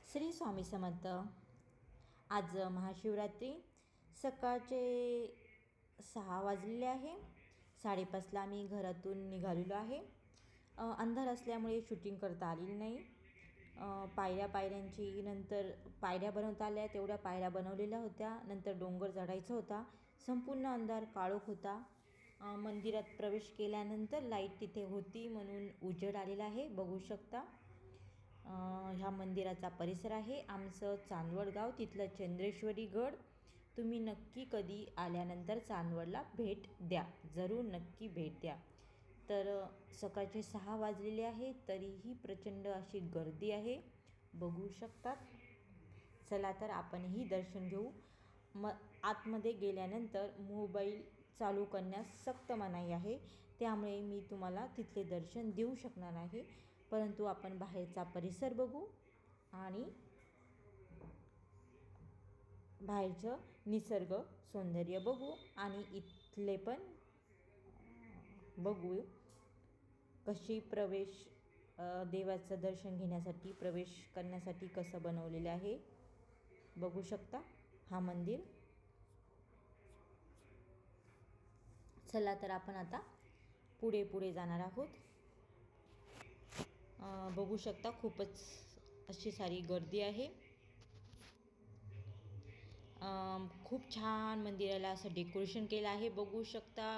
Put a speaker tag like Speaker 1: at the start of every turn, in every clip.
Speaker 1: श्री स्वामी समर्थ। आज महाशिवरात्री सकाळचे 6 वाजलेले आहे। 5:30ला आम्ही घरातून निघालेलो आहे। अंधार असल्यामुळे शूटिंग करता आलेली नाही। पायऱ्यांची नंतर पायऱ्या बनवता आल्या, तेवढ्या पायऱ्या बनवलेल्या होत्या। नंतर डोंगर चढायचा होता। संपूर्ण अंधार काळोख होता। मंदिरात प्रवेश केल्यानंतर लाईट तिथे होती म्हणून उजेड आलेला आहे, बघू शकता। ह्या मंदिराचा परिसर आहे आमचं चांदवड गाव, तिथलं चंद्रेश्वरी गड। तुम्ही नक्की कधी आल्यानंतर चांदवडला भेट द्या, जरूर नक्की भेट द्या। तर सकाळचे 6 वाजलेले आहे, तरीही प्रचंड अशी गर्दी आहे, बघू शकतात। चला तर आपणही दर्शन घेऊ। आतमध्ये गेल्यानंतर मोबाईल चालू करण्यास सक्त मनाई आहे, त्यामुळे मी तुम्हाला तिथले दर्शन देऊ शकणार नाही। परंतु आपण बाहेरचा परिसर बघू आणि बाहेरचं निसर्ग सौंदर्य बघू आणि इथले पण बघू कशी देवाचं दर्शन घेण्यासाठी प्रवेश करण्यासाठी कसं बनवलेलं आहे, बघू शकता हा मंदिर। चला तर आपण आता पुढे जाणार आहोत। बघू शकता खूपच अशी सारी गर्दी आहे। खूप छान मंदिराला असं डेकोरेशन केलं आहे, बघू शकता।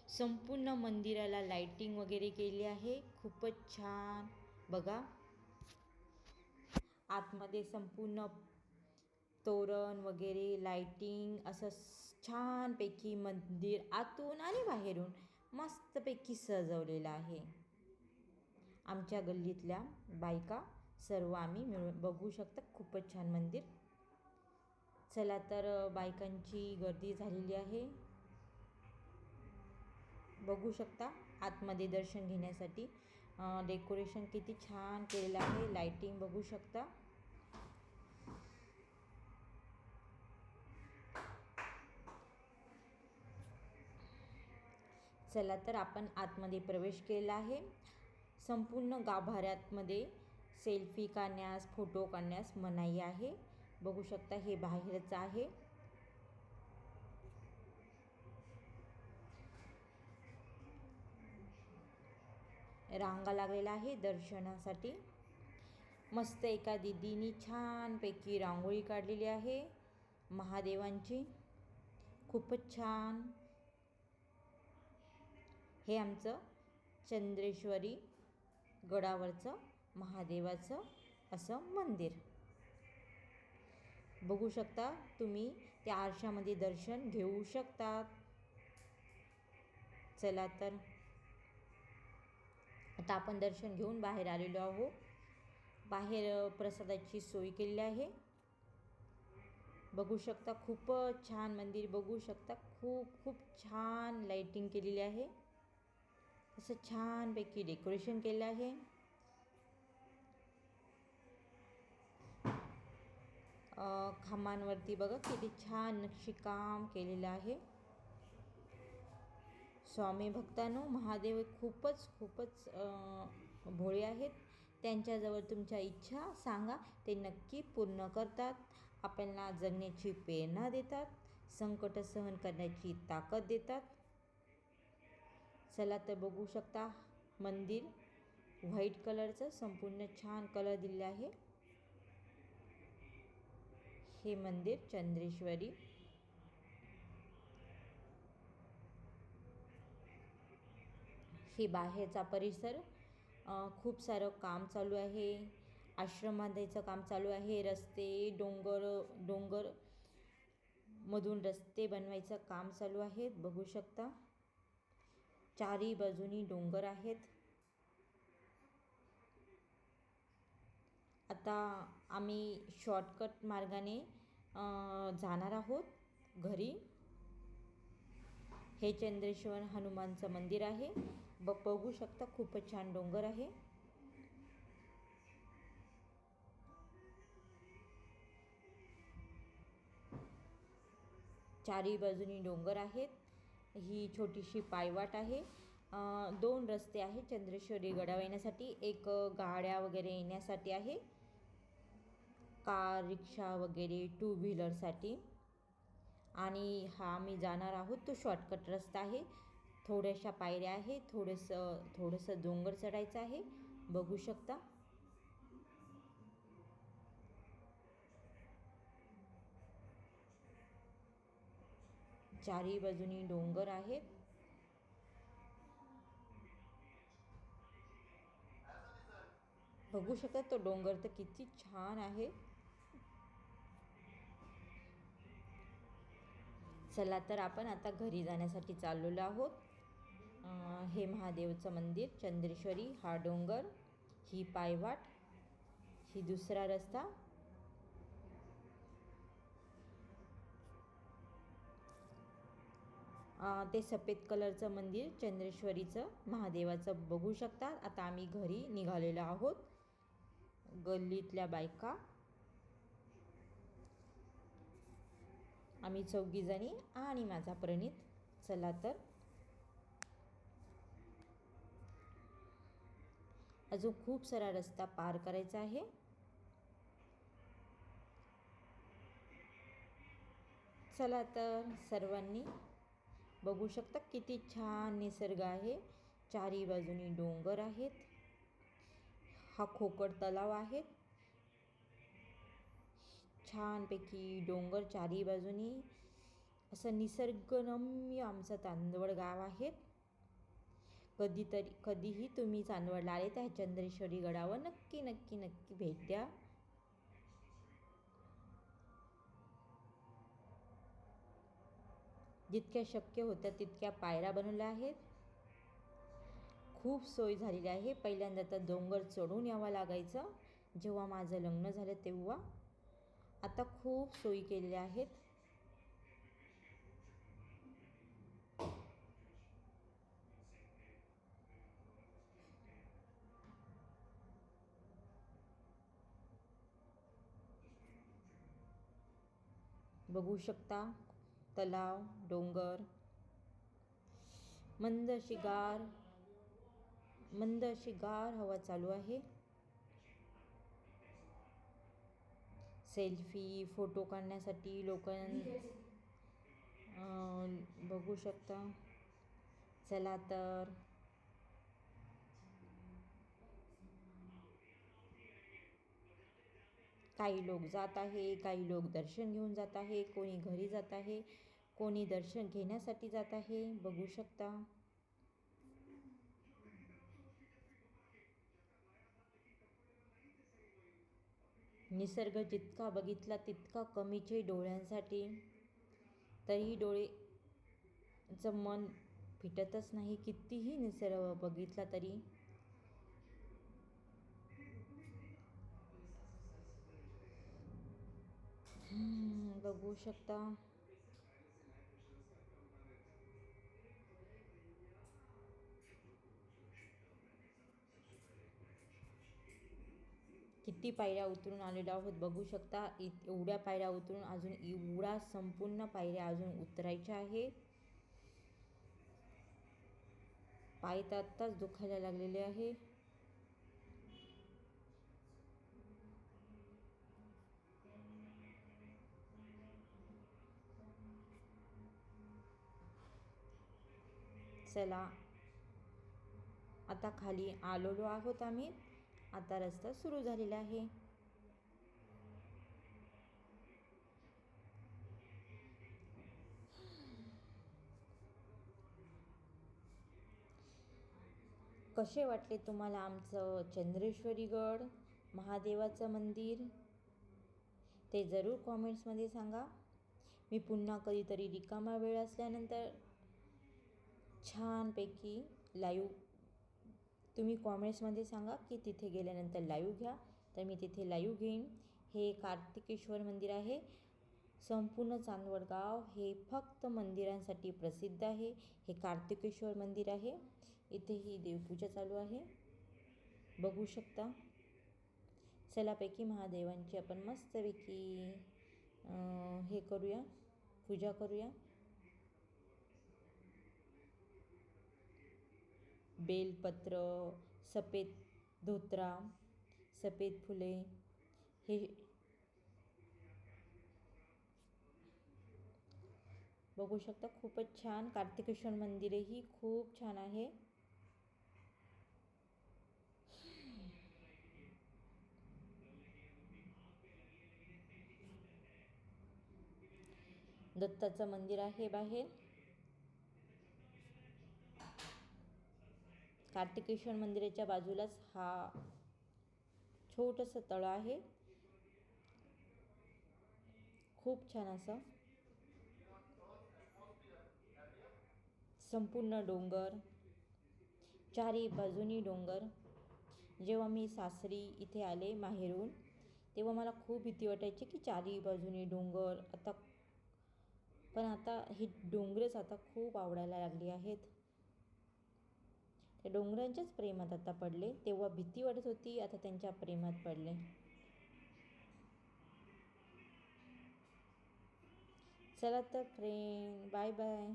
Speaker 1: संपूर्ण मंदिराला लाइटिंग वगैरे केली आहे, खूपच छान। बघा आतमध्ये संपूर्ण तोरण वगैरे लाइटिंग असं छानपैकी मंदिर आतून आणि बाहेरून मस्तपैकी सजवलेलं आहे। आमच्या गल्लीतल्या बायका सर्व आम्ही मिळून बघू शकता, खूपच छान मंदिर। चला तर बायकांची गर्दी झालेली आहे, बघू शकता। आतमध्ये दर्शन घेण्यासाठी डेकोरेशन किती छान केलेलं आहे, लाइटिंग बघू शकता। चला तर आपण आतमध्ये प्रवेश केला आहे। संपूर्ण गाभाऱ्यामध्ये सेल्फी काढण्यास फोटो काढण्यास मनाई आहे, बघू शकता। हे बाहेरच आहे। रांगा लागलेला आहे दर्शनासाठी। मस्त एका दीदीनी छानपैकी रांगोळी काढलेली आहे महादेवांची, खूपच छान। हे आमचं चंद्रेश्वरी गडावरचं महादेवाचं असं मंदिर, बघू शकता। तुम्ही त्या आरशामध्ये दर्शन घेऊ शकतात। चला तर आता आपण दर्शन घेऊन बाहेर आलेलो आहोत। बाहेर प्रसादाची सोय केलेली आहे, बघू शकता। खूपच छान मंदिर, बघू शकता। खूप छान लाइटिंग केलेली आहे, असं छानपैकी डेकोरेशन केलं आहे। खांबांवरती बघा किती छान नक्षीकाम केलेलं आहे। स्वामी भक्तांनो, महादेव खूपच भोळे आहेत। त्यांच्याजवळ तुमच्या इच्छा सांगा, ते नक्की पूर्ण करतात। आपल्याला जगण्याची प्रेरणा देतात, संकट सहन करण्याची ताकद देतात। चला तर बघू शकता मंदिर व्हाईट कलरचं संपूर्ण छान कलर दिलेला आहे। हे मंदिर चंद्रेश्वरी। हे बाहेरचा परिसर, खूप सारं काम चालू आहे। आश्रम बांधायचं काम चालू आहे। रस्ते डोंगर मधून रस्ते बनवायचं काम चालू आहे, बघू शकता। चारी बाजूनी डोंगर आहेत। आता आम्ही शॉर्टकट मार्गाने जाणार आहोत घरी। हे चंद्रेश्वर हनुमानचं मंदिर आहे, बघू शकता। खूपच छान डोंगर आहे। चारी बाजूनी डोंगर आहेत। ही छोटीशी पायवाट आहे। 2 रस्ते आहेत चंद्रेश्वरी गडावर येण्यासाठी, एक गाड्या वगैरे येण्यासाठी आहे। कार, रिक्षा वगैरे टू व्हीलरसाठी. आणि हा आम्ही जाणार आहोत तो शॉर्टकट रस्ता आहे. थोड्याशा पायऱ्या आहे, थोडंसं डोंगर चढायचं आहे, बघू शकता. चारी बाजूनी डोंगर आहेत. बघू शकता तो डोंगर तर किती छान आहे. चला तर आपण आता घरी जाण्यासाठी चाललेलो आहोत. हे महादेवचं मंदिर, चंद्रेश्वरी, हा डोंगर, ही पायवाट, ही दुसरा रस्ता. ते सफेद कलरचं मंदिर चंद्रेश्वरीचं महादेवाचं बघू शकता. आता आम्ही घरी निघालेलो आहोत, गल्लीतल्या बायका आम्ही 4 जणी आणि माझा प्रणित. चला तर अजून खूप सारा रस्ता पार करायचा आहे. चला तर सर्वांनी बघू शकता किती छान निसर्ग आहे. चारी बाजूनी डोंगर आहेत. हा खोकड तलाव आहे. छानपैकी डोंगर चारी बाजूनी, असं निसर्गरम्य आमचं चांदवड गाव आहे. कधीही तुम्ही चांदवडला आले तर चंद्रेश्वरी गडावर नक्की नक्की नक्की भेट द्या. जितक्या शक्य होत्या तितक्या पायऱ्या बनवल्या आहेत. खूप सोय झालेली आहे. पहिल्यांदा तर डोंगर चढून यावं लागायचं जेव्हा माझं लग्न झालं तेव्हा. आता खूप सोयी केलेल्या आहेत. बघू शकता तलाव, डोंगर, मंद अशी गार हवा चालू आहे. सेल्फी, फोटो काढण्यासाठी लोक बघू शकता. चला तर काही लोक जात आहे, काही लोक दर्शन घेऊन जात आहे, कोणी घरी जात आहे, कोणी दर्शन घेण्यासाठी जात आहे. बघू शकता. निसर्ग जितका बघितला तितका कमीचे डोळ्यांसाठी. तरीही डोळेचं मन फिटतच नाही, कितीही निसर्ग बघितला तरी. बघू शकता. किती पायऱ्या उतरून आलेलो आहोत बघू शकता. एवढ्या पायऱ्या उतरून अजून एवढा संपूर्ण पायऱ्या अजून उतरायच्या आहेत. पाय तर आत्ताच दुखायला लागलेले आहे. चला आता खाली आलेलो आहोत आम्ही. आता रस्ता सुरू झालेला आहे. कसे वाटले तुम्हाला आमचं चंद्रेश्वरी गड, महादेवाचं मंदिर, ते जरूर कॉमेंट्समध्ये सांगा. मी पुन्हा कधीतरी रिकामा वेळ असल्यानंतर छानपैकी लाईव्ह, तुम्ही कॉमेंट्समध्ये सांगा की तिथे गेल्यानंतर लाईव्ह घ्या, तर मी तिथे लाईव्ह घेईन. हे कार्तिकेश्वर मंदिर आहे. संपूर्ण चांदवड गाव हे फक्त मंदिरांसाठी प्रसिद्ध आहे. हे कार्तिकेश्वर मंदिर आहे. इथे ही देवपूजा चालू आहे, बघू शकता. चलापैकी महादेवांची आपण मस्तपैकी हे करूया, पूजा करूया. बेलपत्र, सफेद धोतरा, सफेद फुले, हे बघू शकता खूपच छान. कार्तिकेश्वर मंदिरही खूप छान आहे. दत्ताचं मंदिर आहे बाहेर. कार्तिकेश्वर मंदिराच्या बाजूलाच हा छोटंसं तळ आहे. खूप छान असं संपूर्ण डोंगर, चारी बाजूनी डोंगर. जेव्हा मी सासरी इथे आले माहेरून, तेव्हा मला खूप भीती वाटायची की चारी बाजूनी डोंगर. पण आता ही डोंगरच आता खूप आवडायला लागली आहेत. त्या डोंगरांच्याच प्रेमात आता पडले. तेव्हा भीती वाटत होती, आता त्यांच्या प्रेमात पडले. चला तर फ्रेंड, बाय बाय.